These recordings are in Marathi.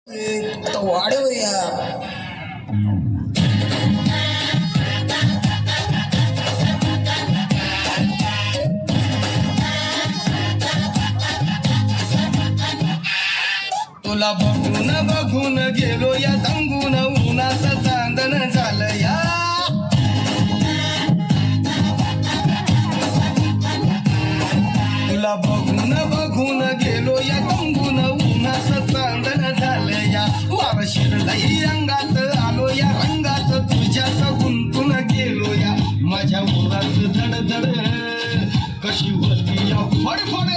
आता वाढव या तुला बघून बघून गेलो या दंगून उन्हाचं चांदण झालं या तुला बघून बघून गेलो या दंगून उन्हाचं चांदण झालं या वार शिरलंय अंगात आलो या रंगात तुझ्यात गुंतून गेलो या माझ्या उरात धडधड कशी होती या फडफड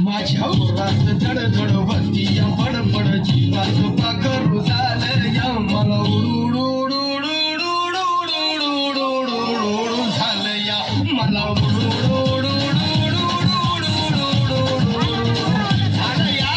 माझ्या उरात धडधड होती या फडफड जीवात पाखरू झालं या मला उडू झालं या मला झालं या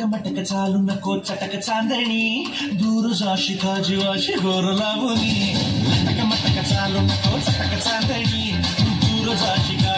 मटक चालू नको चटक चांदणी दूर जाशी का जीवाशी गोर लावणी लटक मटक चालू नको चटक चांदणी दूर जाशी का